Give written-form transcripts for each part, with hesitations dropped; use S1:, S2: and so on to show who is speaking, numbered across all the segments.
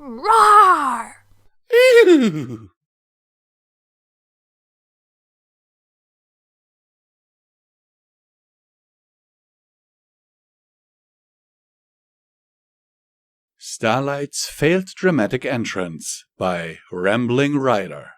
S1: Roar!
S2: Ew. Starlight's Failed Dramatic Entrance by Rambling Rider.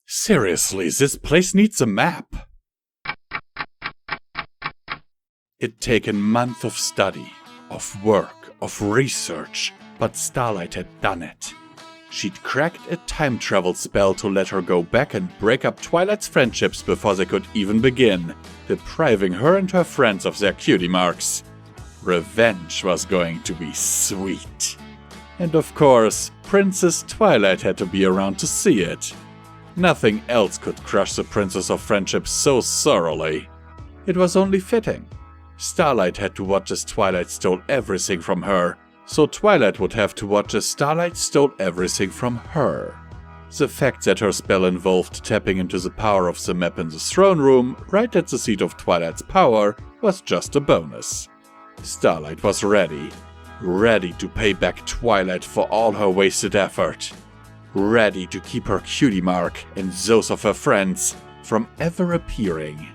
S2: Seriously, this place needs a map. It'd taken months of study, of work, of research, but Starlight had done it. She'd cracked a time travel spell to let her go back and break up Twilight's friendships before they could even begin, depriving her and her friends of their cutie marks. Revenge was going to be sweet. And of course, Princess Twilight had to be around to see it. Nothing else could crush the Princess of Friendship so thoroughly. It was only fitting. Starlight had to watch as Twilight stole everything from her, so Twilight would have to watch as Starlight stole everything from her. The fact that her spell involved tapping into the power of the map in the throne room, right at the seat of Twilight's power, was just a bonus. Starlight was ready to pay back Twilight for all her wasted effort. Ready to keep her cutie mark and those of her friends from ever appearing.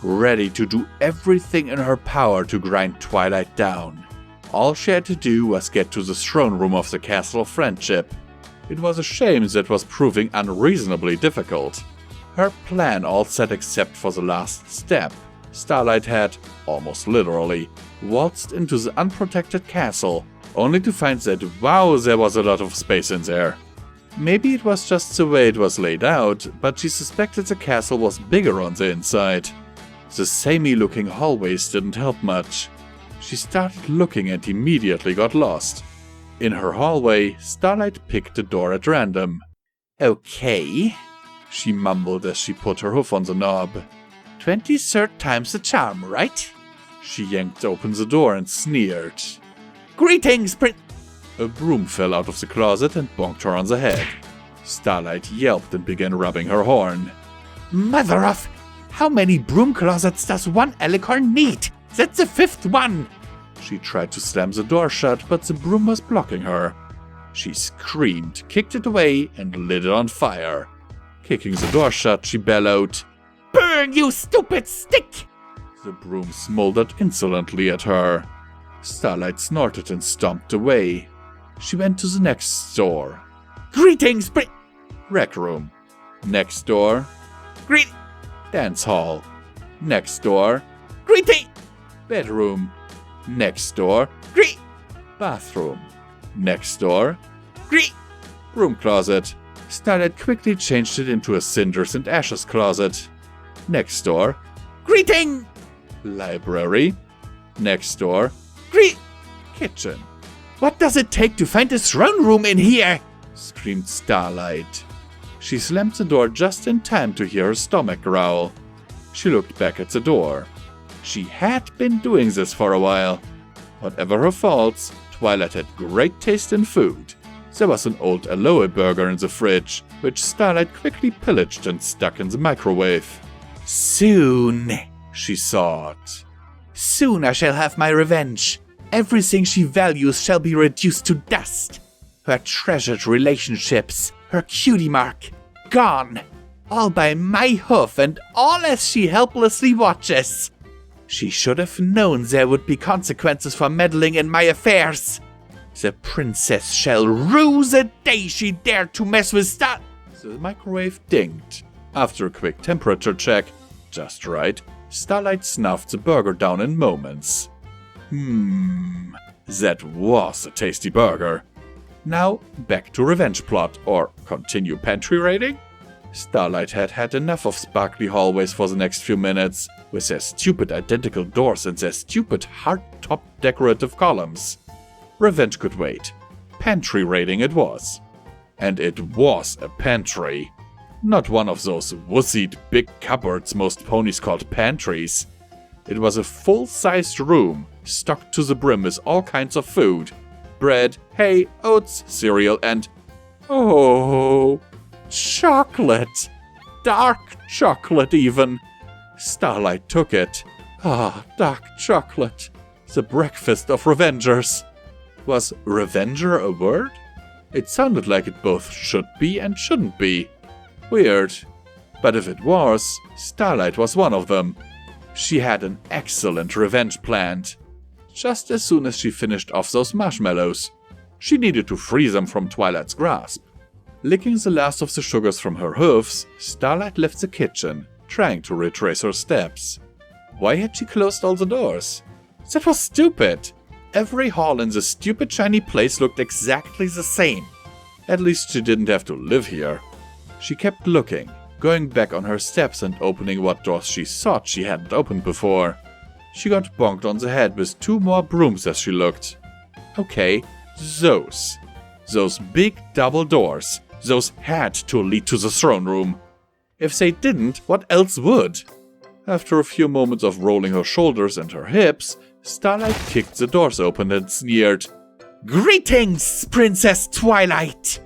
S2: Ready to do everything in her power to grind Twilight down. All she had to do was get to the throne room of the Castle of Friendship. It was a shame that was proving unreasonably difficult. Her plan all set except for the last step. Starlight had, almost literally, waltzed into the unprotected castle, only to find that wow, there was a lot of space in there. Maybe it was just the way it was laid out, but she suspected the castle was bigger on the inside. The samey-looking hallways didn't help much. She started looking and immediately got lost. In her hallway, Starlight picked a door at random. "Okay," she mumbled as she put her hoof on the knob. 23rd time's the charm, right? She yanked open the door and sneered. "Greetings, A broom fell out of the closet and bonked her on the head. Starlight yelped and began rubbing her horn. "Mother of... How many broom closets does one alicorn need? That's the 5th one!" She tried to slam the door shut, but the broom was blocking her. She screamed, kicked it away, and lit it on fire. Kicking the door shut, she bellowed, "Burn, you stupid stick!" The broom smoldered insolently at her. Starlight snorted and stomped away. She went to the next door. "Greetings, Rec room. Next door. Dance hall. Next door. Bedroom. Next door. Bathroom. Next door. Broom closet. Starlight quickly changed it into a cinders and ashes closet. Next door. Greeting! Library. Next door. Kitchen. "What does it take to find a throne room in here?" screamed Starlight. She slammed the door just in time to hear her stomach growl. She looked back at the door. She had been doing this for a while. Whatever her faults, Twilight had great taste in food. There was an old aloe burger in the fridge, which Starlight quickly pillaged and stuck in the microwave. "Soon," she thought. "Soon I shall have my revenge. Everything she values shall be reduced to dust. Her treasured relationships, her cutie mark, gone. All by my hoof and all as she helplessly watches. She should have known there would be consequences for meddling in my affairs. The princess shall rue the day she dared to mess with Star..." The microwave dinged. After a quick temperature check, just right, Starlight snuffed the burger down in moments. That was a tasty burger. Now, back to revenge plot, or continue pantry raiding? Starlight had had enough of sparkly hallways for the next few minutes, with their stupid identical doors and their stupid hard-topped decorative columns. Revenge could wait. Pantry raiding it was. And it was a pantry. Not one of those wussied big cupboards most ponies called pantries. It was a full-sized room, stocked to the brim with all kinds of food. Bread, hay, oats, cereal, and... oh... chocolate! Dark chocolate, even! Starlight took it. Ah, dark chocolate. The breakfast of revengers. Was Revenger a word? It sounded like it both should be and shouldn't be. Weird. But if it was, Starlight was one of them. She had an excellent revenge planned. Just as soon as she finished off those marshmallows, she needed to free them from Twilight's grasp. Licking the last of the sugars from her hooves, Starlight left the kitchen, trying to retrace her steps. Why had she closed all the doors? That was stupid! Every hall in the stupid shiny place looked exactly the same. At least she didn't have to live here. She kept looking, going back on her steps and opening what doors she thought she hadn't opened before. She got bonked on the head with 2 more brooms as she looked. Okay, those big double doors, those had to lead to the throne room. If they didn't, what else would? After a few moments of rolling her shoulders and her hips, Starlight kicked the doors open and sneered. "Greetings, Princess Twilight,"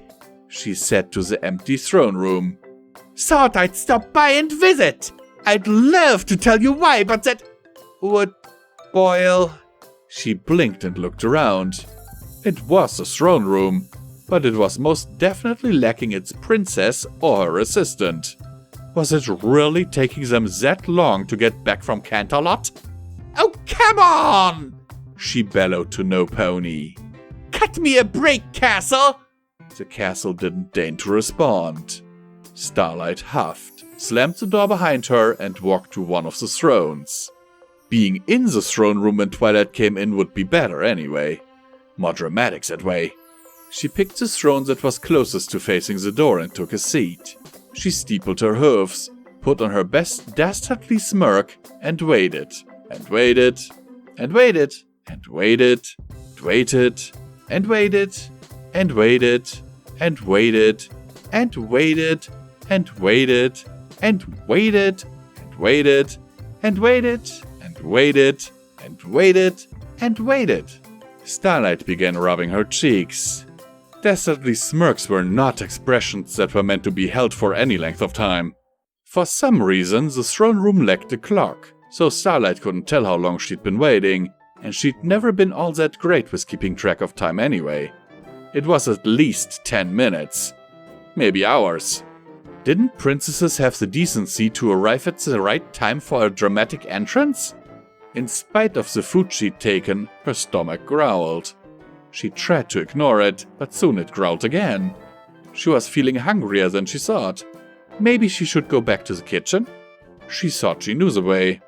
S2: she said to the empty throne room. "Thought I'd stop by and visit. I'd love to tell you why, but that would boil." She blinked and looked around. It was a throne room, but it was most definitely lacking its princess or her assistant. Was it really taking them that long to get back from Canterlot? "Oh, come on!" she bellowed to No Pony. "Cut me a break, Castle!" The castle didn't deign to respond. Starlight huffed, slammed the door behind her, and walked to one of the thrones. Being in the throne room when Twilight came in would be better anyway. More dramatic that way. She picked the throne that was closest to facing the door and took a seat. She steepled her hooves, put on her best dastardly smirk, and waited, and waited, and waited, and waited, and waited, and waited, and waited, and waited, and waited, and waited, and waited, and waited, and waited, and waited, and waited, and waited. Starlight began rubbing her cheeks. Dastardly smirks were not expressions that were meant to be held for any length of time. For some reason, the throne room lacked a clock, so Starlight couldn't tell how long she'd been waiting, and she'd never been all that great with keeping track of time anyway. It was at least 10 minutes. Maybe hours. Didn't princesses have the decency to arrive at the right time for a dramatic entrance? In spite of the food she'd taken, her stomach growled. She tried to ignore it, but soon it growled again. She was feeling hungrier than she thought. Maybe she should go back to the kitchen? She thought she knew the way.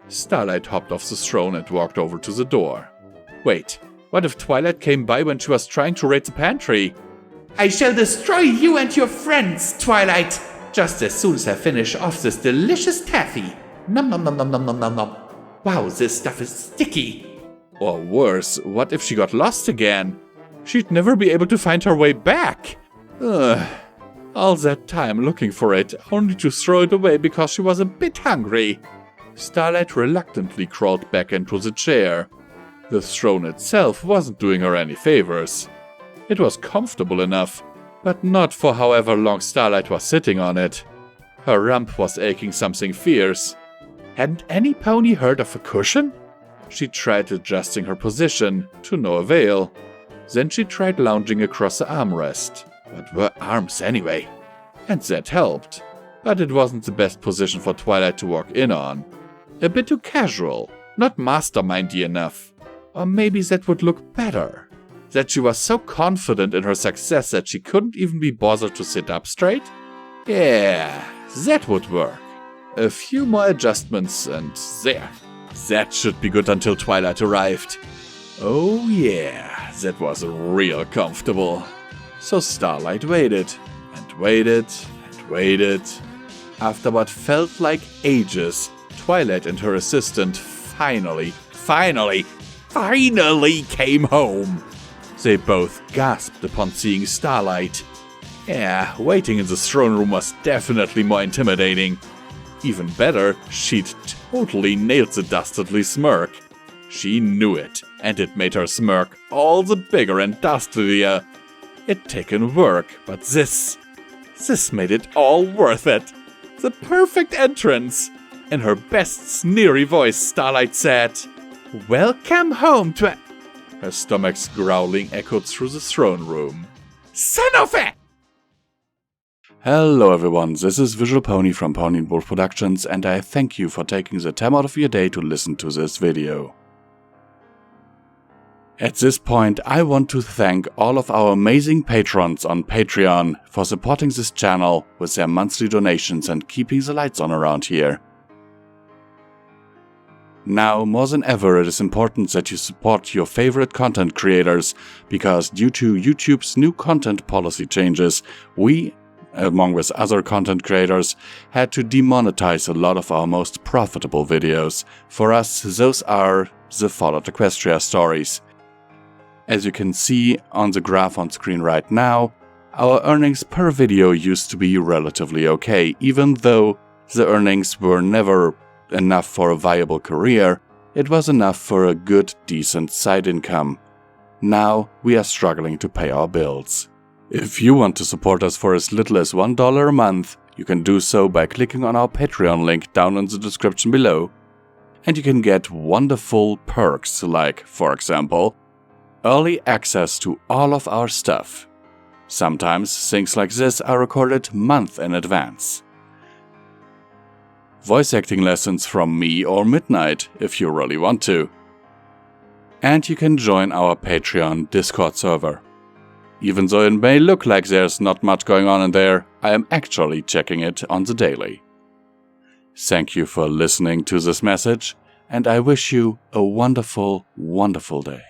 S2: Starlight hopped off the throne and walked over to the door. Wait, what if Twilight came by when she was trying to raid the pantry? "I shall destroy you and your friends, Twilight, just as soon as I finish off this delicious taffy. Nom nom nom nom nom nom nom nom. Wow, this stuff is sticky." Or worse, what if she got lost again? She'd never be able to find her way back. Ugh. All that time looking for it, only to throw it away because she was a bit hungry. Starlight reluctantly crawled back into the chair. The throne itself wasn't doing her any favors. It was comfortable enough, but not for however long Starlight was sitting on it. Her rump was aching something fierce. Hadn't any pony heard of a cushion? She tried adjusting her position, to no avail. Then she tried lounging across the armrest. What were arms anyway? And that helped. But it wasn't the best position for Twilight to walk in on. A bit too casual, not mastermindy enough. Or maybe that would look better. That she was so confident in her success that she couldn't even be bothered to sit up straight? Yeah, that would work. A few more adjustments and there. That should be good until Twilight arrived. Oh yeah, that was real comfortable. So Starlight waited, and waited, and waited. After what felt like ages, Twilight and her assistant finally came home. They both gasped upon seeing Starlight. Yeah, waiting in the throne room was definitely more intimidating. Even better, she'd totally nailed the dastardly smirk. She knew it, and it made her smirk all the bigger and dastardlier. It'd taken work, but this made it all worth it. The perfect entrance. In her best sneery voice, Starlight said, "Welcome home to Her stomach's growling echoed through the throne room. Son of a! Hello everyone, this is Visual Pony from Pony&Wolf Productions, and I thank you for taking the time out of your day to listen to this video. At this point, I want to thank all of our amazing patrons on Patreon for supporting this channel with their monthly donations and keeping the lights on around here. Now, more than ever, it is important that you support your favorite content creators, because due to YouTube's new content policy changes, we, along with other content creators, had to demonetize a lot of our most profitable videos. For us, those are the Fallout Equestria stories. As you can see on the graph on screen right now, our earnings per video used to be relatively okay. Even though the earnings were never enough for a viable career, it was enough for a good, decent side income. Now we are struggling to pay our bills. If you want to support us for as little as $1 a month, you can do so by clicking on our Patreon link down in the description below. And you can get wonderful perks like, for example, early access to all of our stuff. Sometimes things like this are recorded months in advance. Voice acting lessons from me or Midnight, if you really want to. And you can join our Patreon Discord server. Even though it may look like there's not much going on in there, I am actually checking it on the daily. Thank you for listening to this message, and I wish you a wonderful, wonderful day.